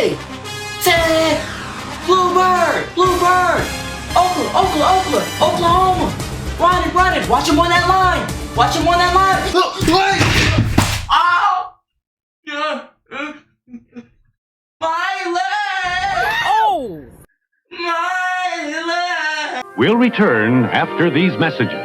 Say! Say! Bluebird! Bluebird! Oklahoma! Run it! Watch him on that line! Watch him on that line! Wait! Ow! My leg! Oh! My leg! We'll return after these messages.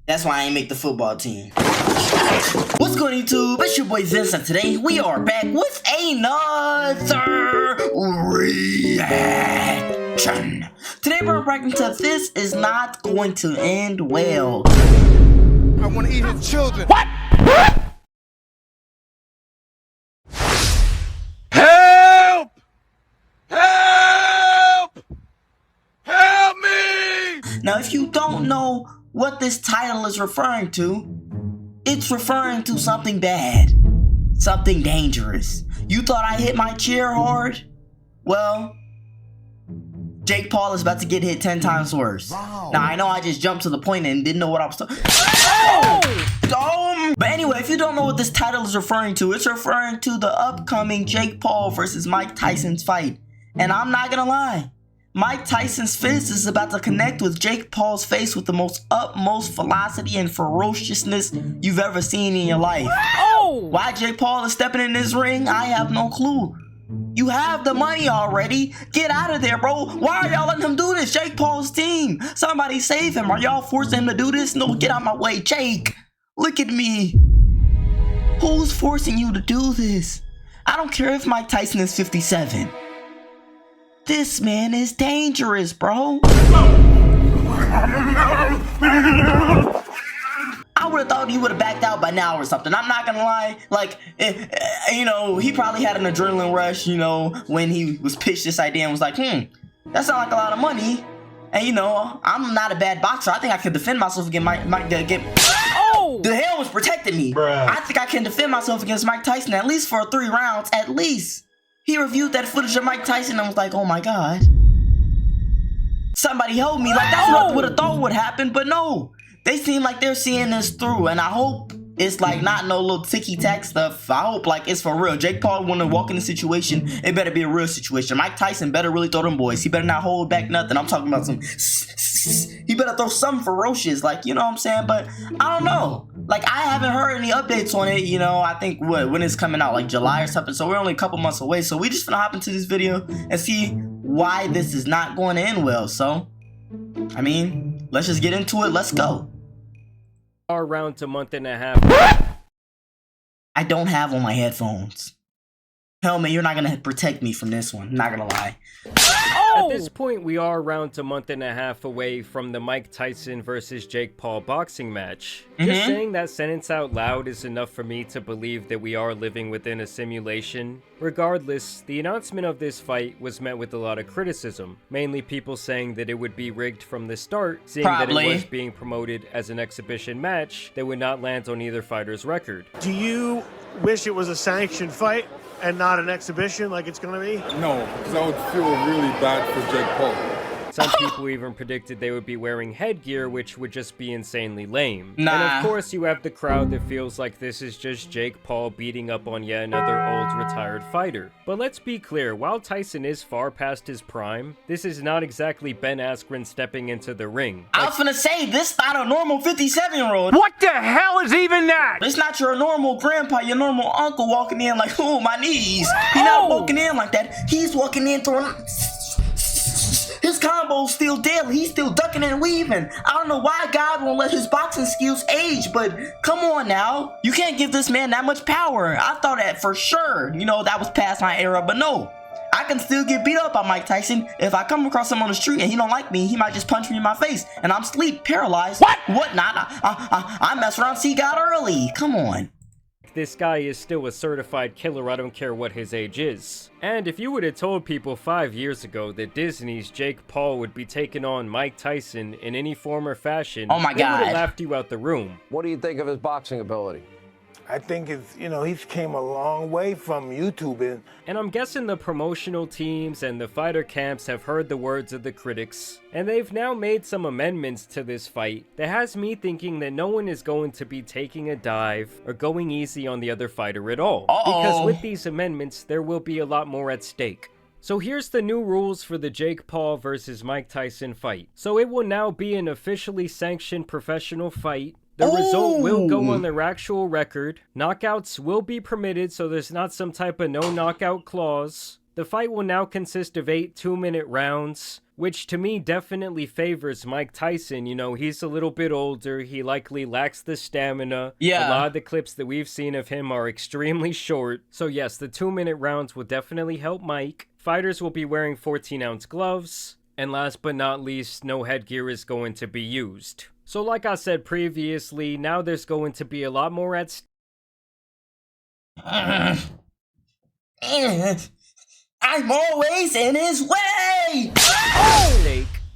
That's why I ain't make the football team. What's good, YouTube? It's your boy Vincent. Today we are back with another reaction. Today we're reacting to This Is Not Going to End Well. I want to eat his children. What? Help! Help! Help me! Now, if you don't know what this title is referring to, it's referring to something bad, something dangerous. You thought I hit my chair hard? Well, Jake Paul is about to get hit 10 times worse. Wow. Now, I know I just jumped to the point and didn't know what I was talking about. But anyway, if you don't know what this title is referring to, it's referring to the upcoming Jake Paul versus Mike Tyson's fight. And I'm not gonna lie, Mike Tyson's fist is about to connect with Jake Paul's face with the most utmost velocity and ferociousness you've ever seen in your life. Oh! Why Jake Paul is stepping in this ring, I have no clue. You have the money already. Get out of there, bro. Why are y'all letting him do this? Jake Paul's team. Somebody save him. Are y'all forcing him to do this? No, get out my way. Jake, look at me. Who's forcing you to do this? I don't care if Mike Tyson is 57. This man is dangerous, bro. I would have thought he would have backed out by now or something. I'm not gonna lie. Like, you know, he probably had an adrenaline rush, you know, when he was pitched this idea and was like, that sounds like a lot of money. And, you know, I'm not a bad boxer. I think I can defend myself against Mike. Oh! The hell was protecting me. Bruh. I think I can defend myself against Mike Tyson at least for 3 rounds, at least. He reviewed that footage of Mike Tyson and was like, oh my God. Somebody help me. Like, that's what I would have thought would happen, but no. They seem like they're seeing this through, and I hope it's like not no little ticky-tack stuff. I hope like it's for real. Jake Paul want to walk in the situation, it better be a real situation. Mike Tyson better really throw them boys. He better not hold back nothing. I'm talking about some he better throw something ferocious, like, you know what I'm saying? But I don't know. Like, I haven't heard any updates on it, you know. I think when it's coming out, like July or something. So we're only a couple months away. So we just gonna hop into this video and see why this is not going to end well. So, I mean, let's just get into it. Let's go. Around a month and a half. I don't have on my headphones. Helmet, you're not gonna protect me from this one. Not gonna lie. At this point, we are around a month and a half away from the Mike Tyson versus Jake Paul boxing match. Just saying that sentence out loud is enough for me to believe that we are living within a simulation. Regardless, the announcement of this fight was met with a lot of criticism, mainly people saying that it would be rigged from the start, seeing that it was being promoted as an exhibition match that would not land on either fighter's record. Do you wish it was a sanctioned fight and not an exhibition like it's gonna be? No, because I would feel really bad for Jake Paul. Some people even predicted they would be wearing headgear, which would just be insanely lame. Nah. And of course, you have the crowd that feels like this is just Jake Paul beating up on yet another old retired fighter. But let's be clear, while Tyson is far past his prime, this is not exactly Ben Askren stepping into the ring. I was gonna say, this not a normal 57-year-old. What the hell is even that? It's not your normal grandpa, your normal uncle walking in like, oh, my knees. He's not walking in like that. He's walking in throwing... His combo's still deadly. He's still ducking and weaving. I don't know why God won't let his boxing skills age, but come on now. You can't give this man that much power. I thought that for sure. You know, that was past my era, but no. I can still get beat up by Mike Tyson. If I come across him on the street and he don't like me, he might just punch me in my face and I'm asleep, paralyzed. What not? I mess around, see God early. Come on. This guy is still a certified killer, I don't care what his age is. And if you would have told people 5 years ago that Disney's Jake Paul would be taking on Mike Tyson in any form or fashion, oh my God, they would have laughed you out the room. What do you think of his boxing ability? I think it's, you know, he's came a long way from YouTubing. And I'm guessing the promotional teams and the fighter camps have heard the words of the critics, and they've now made some amendments to this fight that has me thinking that no one is going to be taking a dive or going easy on the other fighter at all. Because with these amendments, there will be a lot more at stake. So here's the new rules for the Jake Paul versus Mike Tyson fight. So it will now be an officially sanctioned professional fight. The result will go on their actual record. Knockouts will be permitted, so there's not some type of no knockout clause. The fight will now consist of 8 2-minute rounds, which to me definitely favors Mike Tyson. You know, he's a little bit older. He likely lacks the stamina. Yeah. A lot of the clips that we've seen of him are extremely short. So yes, the 2-minute rounds will definitely help Mike. Fighters will be wearing 14-ounce gloves. And last but not least, no headgear is going to be used. So like I said previously, now there's going to be a lot more at stake. I'm always in his way!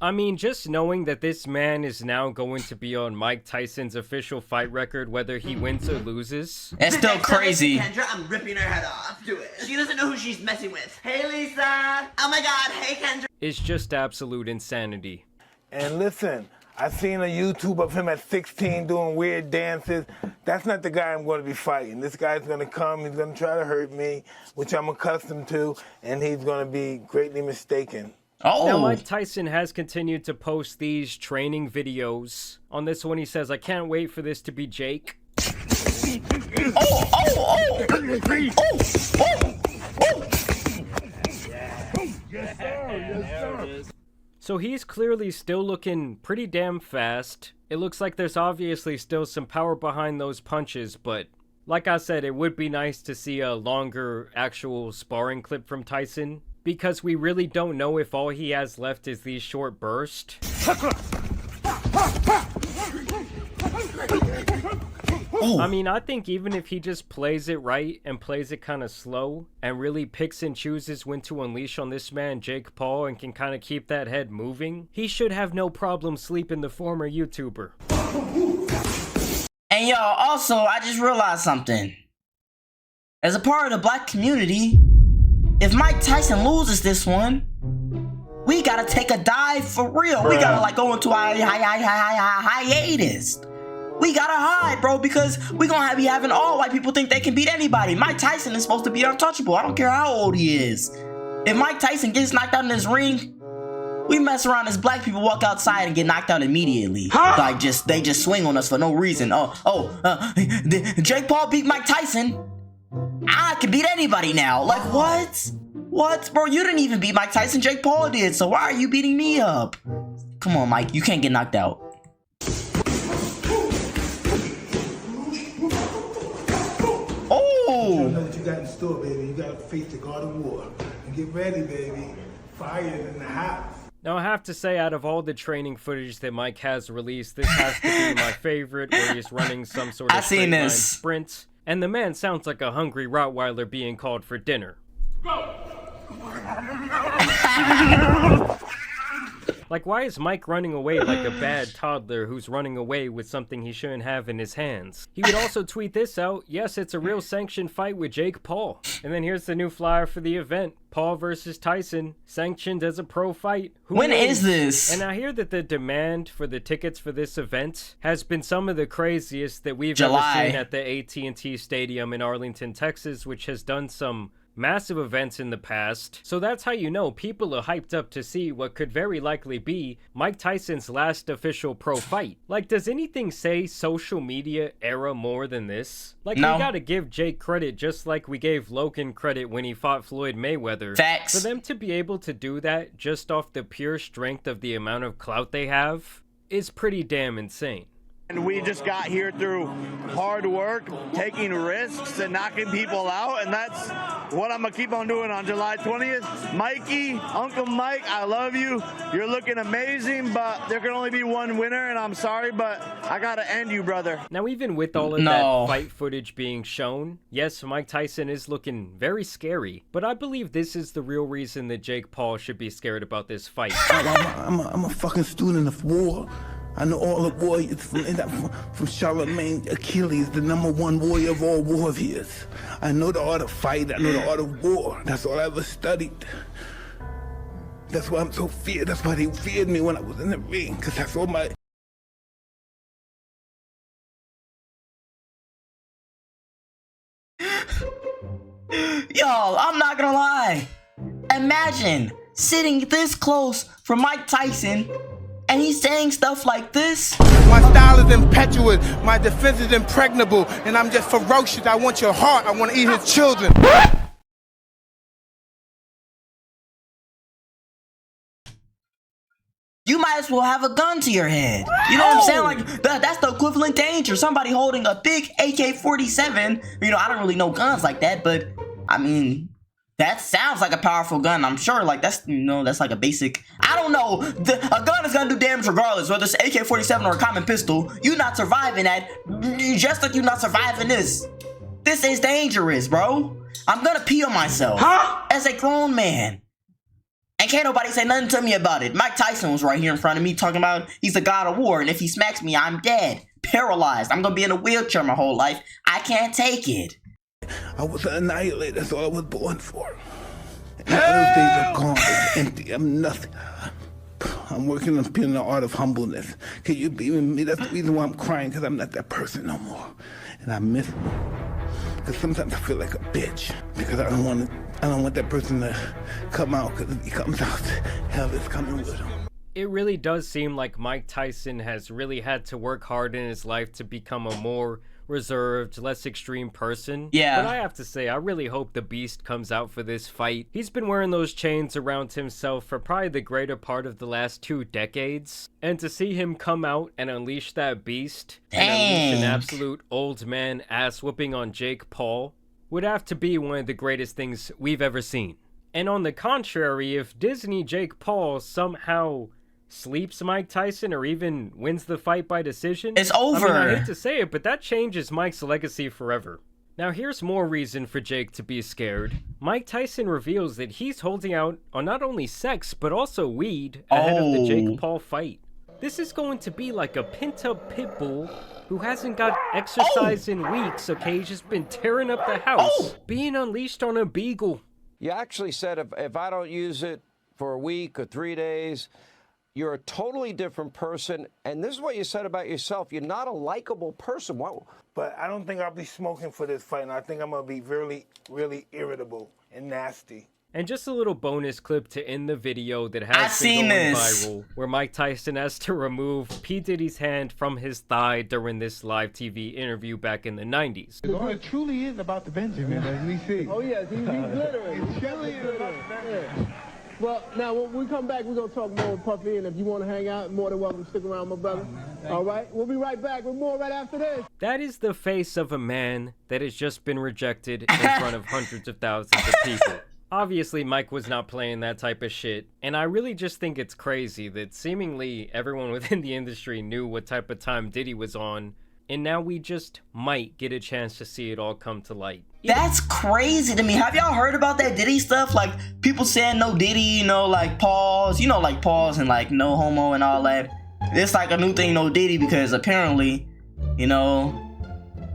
I mean, just knowing that this man is now going to be on Mike Tyson's official fight record, whether he wins or loses. It's still crazy. Kendra, I'm ripping her head off. Do it. She doesn't know who she's messing with. Hey, Lisa. Oh my God. Hey, Kendra. It's just absolute insanity. And listen, I seen a YouTube of him at 16 doing weird dances. That's not the guy I'm going to be fighting. This guy's going to come, he's going to try to hurt me, which I'm accustomed to, and he's going to be greatly mistaken. Now, Mike Tyson has continued to post these training videos. On this one, he says, "I can't wait for this to be Jake." So he's clearly still looking pretty damn fast. It looks like there's obviously still some power behind those punches, but like I said, it would be nice to see a longer actual sparring clip from Tyson, because we really don't know if all he has left is these short bursts. I mean, I think even if he just plays it right and plays it kind of slow and really picks and chooses when to unleash on this man, Jake Paul, and can kind of keep that head moving, he should have no problem sleeping the former YouTuber. And y'all, also, I just realized something. As a part of the black community, if Mike Tyson loses this one, we gotta take a dive for real. We gotta like go into a hiatus. We gotta hide, bro, because we gonna be having all white people think they can beat anybody. Mike Tyson is supposed to be untouchable. I don't care how old he is. If Mike Tyson gets knocked out in this ring, we mess around as black people, walk outside and get knocked out immediately. Like they just swing on us for no reason. Jake Paul beat Mike Tyson. I can beat anybody now. Like what? What, bro? You didn't even beat Mike Tyson. Jake Paul did. So why are you beating me up? Come on, Mike. You can't get knocked out. You don't know what you got in store, baby. You gotta face the God of War. And get ready, baby. Fire in the house. Now, I have to say, out of all the training footage that Mike has released, this has to be my favorite, where he's running some sort of straight line sprint. And the man sounds like a hungry Rottweiler being called for dinner. Like, why is Mike running away like a bad toddler who's running away with something he shouldn't have in his hands? He would also tweet this out: "Yes, it's a real sanctioned fight with Jake Paul." And then here's the new flyer for the event: Paul versus Tyson, sanctioned as a pro fight. When is this? And I hear that the demand for the tickets for this event has been some of the craziest that we've July. ever seen at the AT&T Stadium in Arlington, Texas, which has done some massive events in the past. So that's how you know people are hyped up to see what could very likely be Mike Tyson's last official pro fight. Like, does anything say social media era more than this? Like, no. We gotta give Jake credit just like we gave Logan credit when he fought Floyd Mayweather. Facts. For them to be able to do that just off the pure strength of the amount of clout they have is pretty damn insane. And we just got here through hard work, taking risks, and knocking people out, and that's what I'm gonna keep on doing on July 20th. Mikey, Uncle Mike, I love you. You're looking amazing, but there can only be one winner, and I'm sorry, but I gotta end you, brother. Now, even with all of that fight footage being shown, yes, Mike Tyson is looking very scary, but I believe this is the real reason that Jake Paul should be scared about this fight. I'm a fucking student of war. I know all the warriors from Charlemagne, Achilles, the #1 warrior of all warriors. I know the art of fight. I know the art of war. That's all I ever studied. That's why I'm so feared. That's why they feared me when I was in the ring, because that's all my... Y'all, I'm not gonna lie. Imagine sitting this close from Mike Tyson and he's saying stuff like this. My style is impetuous, my defense is impregnable, and I'm just ferocious. I want your heart, I want to eat his children. You might as well have a gun to your head. You know what I'm saying? Like, that's the equivalent danger. Somebody holding a big AK-47. You know, I don't really know guns like that, but I mean, that sounds like a powerful gun. I'm sure, like, that's, you know, that's like a basic, I don't know. A gun is gonna do damage regardless, whether it's an AK-47 or a common pistol. You not surviving that, just like you not surviving this. This is dangerous, bro. I'm gonna pee on myself as a grown man. And can't nobody say nothing to me about it. Mike Tyson was right here in front of me talking about he's the god of war, and if he smacks me, I'm dead, paralyzed. I'm gonna be in a wheelchair my whole life. I can't take it. I was an annihilator. That's all I was born for. And those days are gone. It's empty. I'm nothing. I'm working on being the art of humbleness. Can you believe in me? That's the reason why I'm crying, because I'm not that person no more. And I miss him. Because sometimes I feel like a bitch. Because I don't want that person to come out, because if he comes out, hell is coming with him. It really does seem like Mike Tyson has really had to work hard in his life to become a more reserved, less extreme person. Yeah. But I have to say, I really hope the Beast comes out for this fight. He's been wearing those chains around himself for probably the greater part of the last 2 decades. And to see him come out and unleash that beast, and unleash an absolute old man ass whooping on Jake Paul, would have to be one of the greatest things we've ever seen. And on the contrary, if Disney Jake Paul somehow sleeps Mike Tyson or even wins the fight by decision, it's over. I mean, I hate to say it, but that changes Mike's legacy forever. Now here's more reason for Jake to be scared. Mike Tyson reveals that he's holding out on not only sex, but also weed ahead of the Jake Paul fight. This is going to be like a pent-up pit bull who hasn't got exercise in weeks, okay? He's just been tearing up the house, being unleashed on a beagle. You actually said if I don't use it for a week or 3 days, you're a totally different person, and this is what you said about yourself. You're not a likable person. Whoa. But I don't think I'll be smoking for this fight, and I think I'm going to be really, really irritable and nasty. And just a little bonus clip to end the video that has been going viral, where Mike Tyson has to remove P. Diddy's hand from his thigh during this live TV interview back in the 90s. It truly is about the Benjamin, as we see. Oh, yes, he's glittering. It truly is about the Benjamin. Well, now, when we come back, we're going to talk more with Puffy, and if you want to hang out, more than welcome to stick around, my brother. All right? We'll be right back with more right after this. That is the face of a man that has just been rejected in front of hundreds of thousands of people. Obviously, Mike was not playing that type of shit, and I really just think it's crazy that seemingly everyone within the industry knew what type of time Diddy was on, and now we just might get a chance to see it all come to light. That's crazy to me. Have y'all heard about that Diddy stuff? Like, people saying no Diddy, you know, like pause, you know, like pause and like no homo and all that. It's like a new thing, no Diddy, because apparently, you know,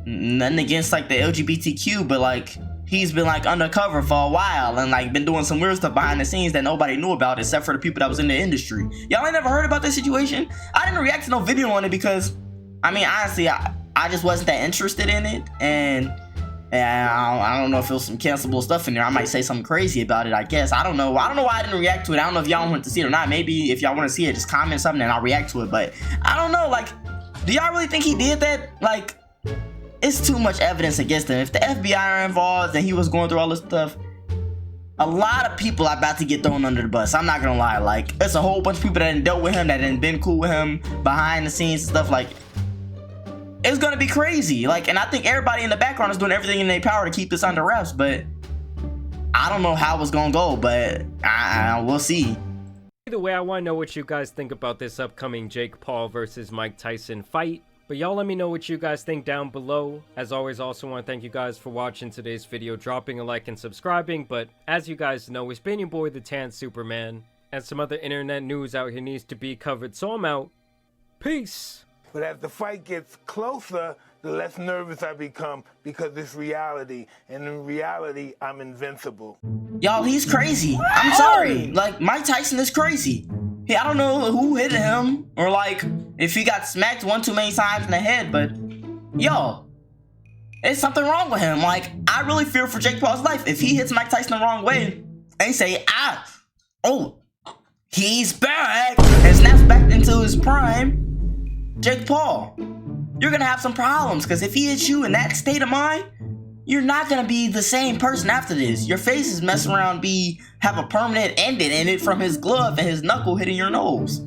nothing against like the LGBTQ, but like, he's been like undercover for a while and like been doing some weird stuff behind the scenes that nobody knew about except for the people that was in the industry. Y'all ain't never heard about this situation? I didn't react to no video on it because, I mean, honestly, I just wasn't that interested in it, and I don't know if it was some cancelable stuff in there. I might say something crazy about it, I guess. I don't know why I didn't react to it. I don't know if y'all want to see it or not. Maybe if y'all want to see it, just comment something and I'll react to it. But I don't know, like, do y'all really think he did that? Like, it's too much evidence against him. If the FBI are involved and he was going through all this stuff, a lot of people are about to get thrown under the bus. I'm not gonna lie. Like, it's a whole bunch of people that done dealt with him, that done been cool with him behind the scenes and stuff. Like, it's gonna be crazy. Like, and I think everybody in the background is doing everything in their power to keep this under wraps, but I don't know how it's gonna go, but we'll see. Either way, I want to know what you guys think about this upcoming Jake Paul versus Mike Tyson fight. But y'all let me know what you guys think down below. As always, also want to thank you guys for watching today's video, dropping a like and subscribing. But as you guys know, it's been your boy, the Tan Superman, and some other internet news out here needs to be covered. So I'm out. Peace. But as the fight gets closer, the less nervous I become because it's reality. And in reality, I'm invincible. Y'all, he's crazy. I'm sorry. Like, Mike Tyson is crazy. I don't know who hit him or like if he got smacked one too many times in the head, but yo, there's something wrong with him. Like, I really fear for Jake Paul's life. If he hits Mike Tyson the wrong way and say, oh, he's back and snaps back into his prime, Jake Paul, you're gonna have some problems, because if he hits you in that state of mind, you're not gonna be the same person after this. Your face is messing around have a permanent ending in it from his glove and his knuckle hitting your nose.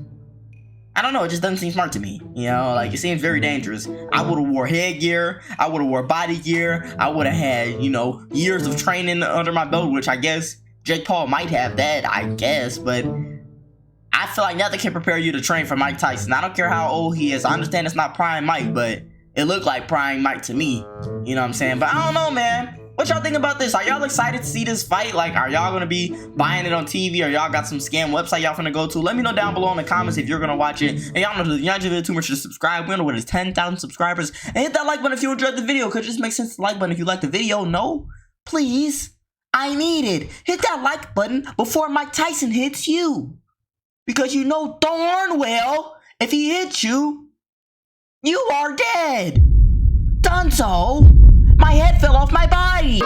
I don't know, it just doesn't seem smart to me. You know, like, it seems very dangerous. I would have wore headgear, I would have wore body gear, I would have had, you know, years of training under my belt, which I guess Jake Paul might have that, I guess, but I feel like nothing can prepare you to train for Mike Tyson. I don't care how old he is. I understand it's not prime Mike, but it looked like prime Mike to me. You know what I'm saying? But I don't know, man. What y'all think about this? Are y'all excited to see this fight? Like, are y'all gonna be buying it on TV, or y'all got some scam website y'all finna go to? Let me know down below in the comments if you're gonna watch it. And y'all know y'all just too much to subscribe. We know what is 10,000 subscribers. And hit that like button if you enjoyed the video, because it just makes sense to like button if you like the video. No, please, I need it. Hit that like button before Mike Tyson hits you, because you know darn well if he hits you, you are dead. Dunzo. My head fell off my body.